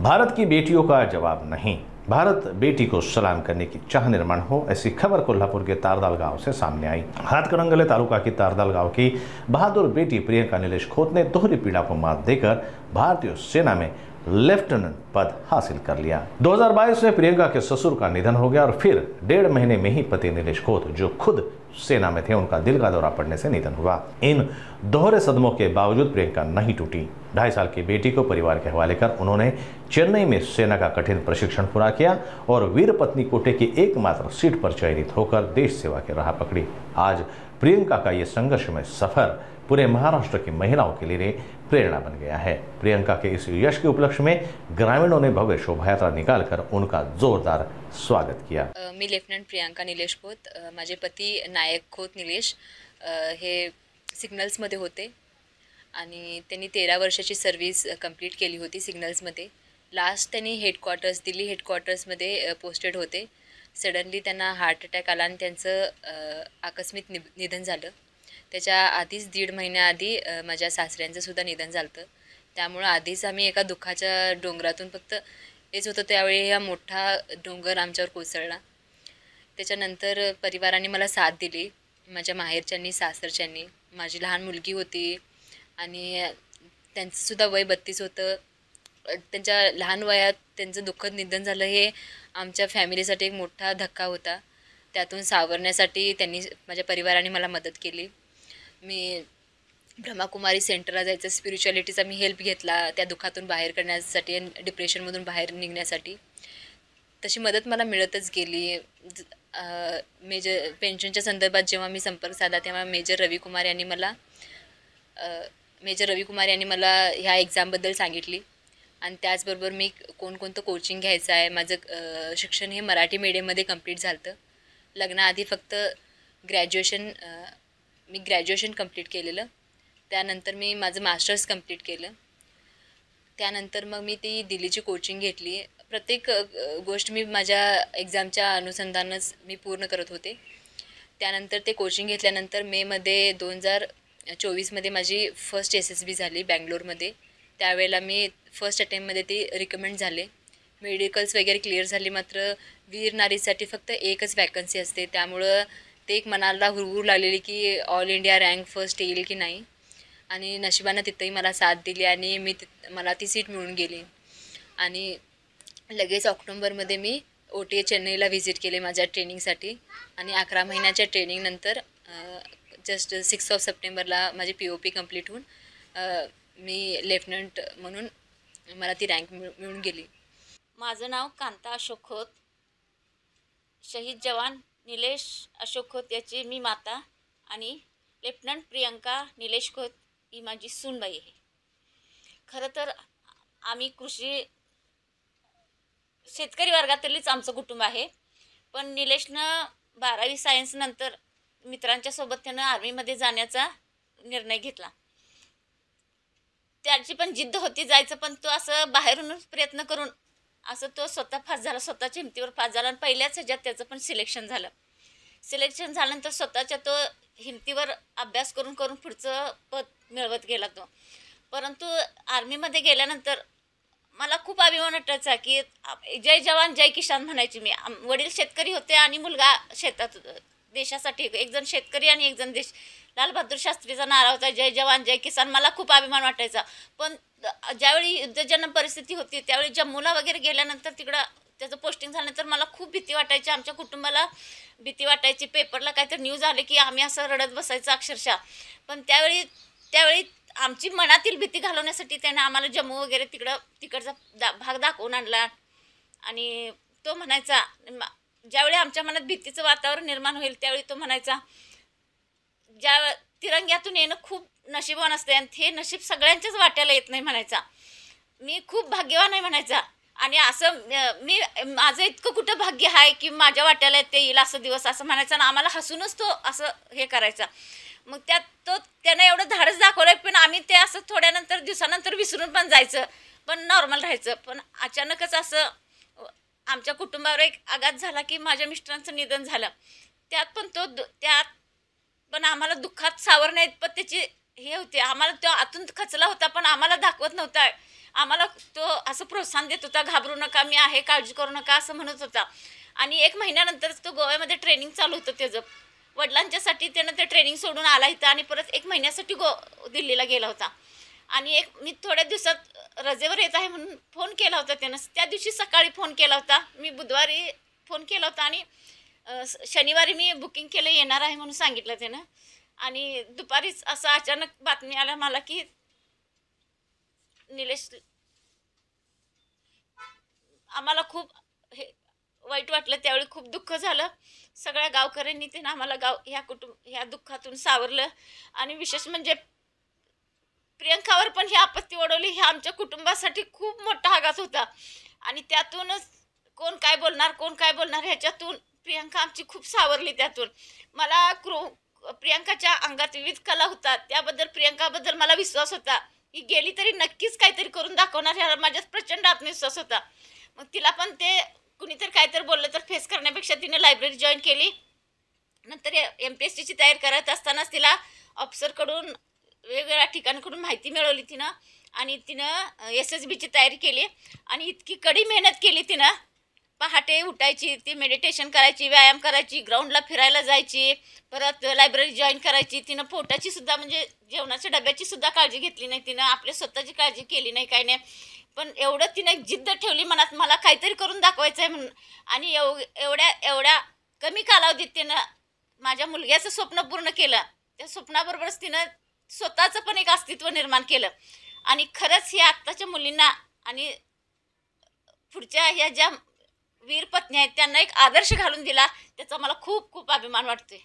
भारत की बेटियों का जवाब नहीं, भारत बेटी को सलाम करने की चाह निर्माण हो, ऐसी खबर कोल्हापुर के तारदाल गांव से सामने आई। हाथकणंगले तालुका की तारदाल गांव की बहादुर बेटी प्रियंका नीलेश खोत ने दोहरी पीड़ा को मात देकर भारतीय सेना में लेफ्टिनेंट पद हासिल कर लिया। 2022 में प्रियंका के ससुर का निधन हो गया और फिर 1.5 महीने में ही पति नीलेश खोत, जो खुद सेना में थे, उनका दिल का दौरा पड़ने से निधन हुआ। इन दोहरे सदमों के बावजूद प्रियंका नहीं टूटी। 2.5 साल की बेटी को परिवार के हवाले कर उन्होंने चेन्नई में सेना का कठिन प्रशिक्षण पूरा किया और वीर पत्नी कोटे की एकमात्र सीट पर चयनित होकर देश सेवा की राह पकड़ी। आज प्रियंका का ये संघर्षमय सफर पूरे महाराष्ट्र की महिलाओं के लिए प्रेरणा बन गया है। प्रियंका के इस यश के उपलक्ष्य में ग्रामीणों ने भव्य शोभा यात्रा निकालकर उनका जोरदार स्वागत किया। मी लेफ्टनंट प्रियंका निलेश खोत, माझे पती नायक खोत निलेश हे सिग्नल्समध्ये होते आणि त्यांनी 13 वर्षाची सर्व्हिस कंप्लीट केली होती सिग्नल्समध्ये। लास्ट त्यांनी दिल्ली हेडक्वार्टर्समध्ये पोस्टेड होते। सडनली त्यांना हार्ट अटॅक आला आणि त्यांचं आकस्मिक निधन झालं। त्याच्या आधीच 1.5 महिन्याआधी माझ्या सासऱ्यांचं सुद्धा निधन झालं। त्यामुळे आधीच आम्ही एका दुःखाच्या डोंगरातून फक्त हेच होतं, त्यावेळी हा मोठा डोंगर आमच्यावर कोसळला। त्याच्यानंतर परिवाराने मला साथ दिली, माझ्या माहेरच्यांनी, सासरच्यांनी। माझी लहान मुलगी होती आणि त्यांचंसुद्धा वय 32 होतं। त्यांच्या लहान वयात त्यांचं दुःखद निधन झालं, हे आमच्या फॅमिलीसाठी एक मोठा धक्का होता। त्यातून सावरण्यासाठी माझ्या परिवाराने मला मदत केली। मी ब्रह्माकुमारी सेंटरला जायचं, स्पिरिच्युअलिटीचा मी हेल्प घेतला त्या दुःखातून बाहेर काढण्यासाठी, डिप्रेशनमधून बाहेर निघण्यासाठी। तशी मदत मला मिळतच गेली। मेजर पेन्शनच्या संदर्भात जेव्हा मी संपर्क साधला तेव्हा मेजर रवी कुमार यांनी मला ह्या एक्झामबद्दल सांगितली आणि त्याचबरोबर मी कोणकोणतं कोचिंग घ्यायचं आहे। माझं शिक्षण हे मराठी मीडियममध्ये कंप्लीट झालं। लग्नाआधी फक्त मी ग्रॅज्युएशन कंप्लीट केलेलं। त्यानंतर मी माझं मास्टर्स कंप्लीट केलं। त्यानंतर मग मी ती दिल्लीची कोचिंग घेतली। प्रत्येक गोष्ट मी माझ्या एक्झामच्या अनुसंधानच मी पूर्ण करत होते। त्यानंतर ते कोचिंग घेतल्यानंतर मेमध्ये 2024मध्ये माझी फर्स्ट SSB झाली बँगलोरमध्ये। त्यावेळेला मी फर्स्ट अटेम्प्टमध्ये ती रिकमेंड झाले। मेडिकल्स वगैरे क्लिअर झाली, मात्र वीर नारीसाठी फक्त एकच वॅकन्सी असते। त्यामुळं ते एक मनाला हुरहुर लागलेली की ऑल इंडिया रँक फर्स्ट येईल की नाही, आणि नशिबानं तिथंही मला साथ दिली आणि मला ती सीट मिळून गेली। आणि लगेच ऑक्टोबरमध्ये मी OTA चेन्नईला व्हिजिट केले माझ्या ट्रेनिंगसाठी आणि 11 महिन्याच्या ट्रेनिंगनंतर जस्ट 6 सप्टेंबरला माझी POP कंप्लीट होऊन मी लेफ्टनंट म्हणून मला ती रँक मिळून गेली। माझं नाव कांता अशोक खोत, शहीद जवान निलेश अशोक खोत याची मी माता आणि लेफ्टनंट प्रियंका निलेश खोत ही माझी सूनबाई आहे। खरं तर आम्ही शेतकरी वर्गातलीच आमचं कुटुंब आहे, पण निलेशनं 12वी सायन्स नंतर मित्रांच्या सोबत त्यानं आर्मीमध्ये जाण्याचा निर्णय घेतला। त्याची पण जिद्द होती जायचं, पण तो असं बाहेरूनच प्रयत्न करून असं तो स्वतः पास झाला, स्वतःच्या हिमतीवर पास झाला आणि पहिल्याच ह्याच्यात त्याचं पण सिलेक्शन झाल्यानंतर स्वतःच्या तो हिमतीवर अभ्यास करून पुढचं पद मिळवत गेला तो। परंतु आर्मीमध्ये गेल्यानंतर मला खूप अभिमान वाटायचा की जय जवान जय किसान म्हणायची मी। वडील शेतकरी होते आणि मुलगा शेतात देशासाठी, एक जण शेतकरी आणि एक जण देश। लाल बहादूर शास्त्रीचा नारा होता जय जवान जय किसान। मला खूप अभिमान वाटायचा, पण ज्यावेळी युद्धजन्य परिस्थिती होती त्यावेळी जम्मूला वगैरे गेल्यानंतर तिकडं त्याचं पोस्टिंग झाल्यानंतर मला खूप भीती वाटायची, आमच्या कुटुंबाला भीती वाटायची। पेपरला काहीतरी न्यूज आले की आम्ही असं रडत बसायचं अक्षरशः। पण त्यावेळी आमची मनातील भीती घालवण्यासाठी त्याने आम्हाला जम्मू वगैरे तिकडचा भाग दाखवून आणला आणि तो म्हणायचा, ज्यावेळी आमच्या मनात भीतीचं वातावरण निर्माण होईल त्यावेळी तो म्हणायचा, तिरंग्यातून येणं खूप नशीबवान असते आणि हे नशीब सगळ्यांच्याच वाट्याला येत नाही म्हणायचा। मी खूप भाग्यवान आहे म्हणायचा आणि असं माझं इतकं कुठं भाग्य आहे की माझ्या वाट्याला ते येईल असं दिवस असं म्हणायचा आणि आम्हाला हसूनच तो असं हे करायचा। मग त्यानं एवढं धाडस दाखवलं, पण आम्ही ते असं दिवसानंतर विसरून पण जायचं, पण नॉर्मल राहायचं। पण अचानकच असं आमच्या कुटुंबावर एक आघात झाला की माझ्या मिस्टरांचं निधन झालं। त्यात पण आम्हाला दुःखात सावरण्यात पण त्याची हे होते, आम्हाला तो आतून खचला होता पण आम्हाला दाखवत नव्हता। आम्हाला तो असं प्रोत्साहन देत होता, घाबरू नका, मी आहे, काळजी करू नका असं म्हणत होता. आणि 1 महिन्यानंतरच तो गोव्यामध्ये ट्रेनिंग चालू होतं त्याचं. वडिलांच्यासाठी त्यानं ते ट्रेनिंग सोडून आला इथं आणि परत 1 महिन्यासाठी दिल्लीला गेला होता. आणि मी थोड्या दिवसात रजेवर येत आहे म्हणून फोन केला होता त्यानं. त्या दिवशी सकाळी फोन केला होता, मी बुधवारी फोन केला होता आणि शनिवारी मी बुकिंग केलं, येणार आहे म्हणून सांगितलं त्यानं. आणि दुपारीच असं अचानक बातमी आल्या मला की निलेश, आम्हाला खूप हे वाईट वाटलं, त्यावेळी खूप दुःख झालं. सगळ्या गावकऱ्यांनी त्यानं आम्हाला ह्या दुःखातून सावरलं. आणि विशेष म्हणजे प्रियंकावर पण ही आपत्ती ओढवली, हे आमच्या कुटुंबासाठी खूप मोठा आघात होता. आणि त्यातूनच कोण काय बोलणार ह्याच्यातून प्रियंका आमची खूप सावरली. त्यातून मला प्रियंकाच्या अंगात विविध कला होतात, त्याबद्दल प्रियंकाबद्दल मला विश्वास होता. ही गेली तरी नक्कीच काहीतरी करून दाखवणार, ह्याला माझ्यात प्रचंड आत्मविश्वास होता. मग तिला पण ते कुणीतरी काहीतरी बोललं तर फेस करण्यापेक्षा तिने लायब्ररी जॉईन केली. नंतर MPSCची तयारी करत असतानाच तिला ऑफिसरकडून वेगवेगळ्या ठिकाणाकडून माहिती मिळवली तिनं. आणि तिनं SSBची तयारी केली. आणि इतकी कडी मेहनत केली तिनं. पहाटे उठायची, ती मेडिटेशन करायची, व्यायाम करायची, ग्राउंडला फिरायला जायची, परत लायब्ररी जॉईन करायची. तिनं पोटाची सुद्धा म्हणजे जेवणाच्या डब्याची सुद्धा काळजी घेतली नाही तिनं, आपल्या स्वतःची काळजी केली नाही, काही नाही. पण एवढं तिनं जिद्द ठेवली मनात, मला काहीतरी करून दाखवायचं आहे म्हणून. आणि एवढ्या कमी कालावधीत तिनं माझ्या मुलग्याचं स्वप्न पूर्ण केलं. त्या स्वप्नाबरोबरच तिनं स्वतःचं पण एक अस्तित्व निर्माण केलं. आणि खरंच हे आत्ताच्या मुलींना आणि पुढच्या ह्या ज्या वीर पत्नी आहेत त्यांना एक आदर्श घालून दिला, त्याचा मला खूप खूप अभिमान वाटतोय.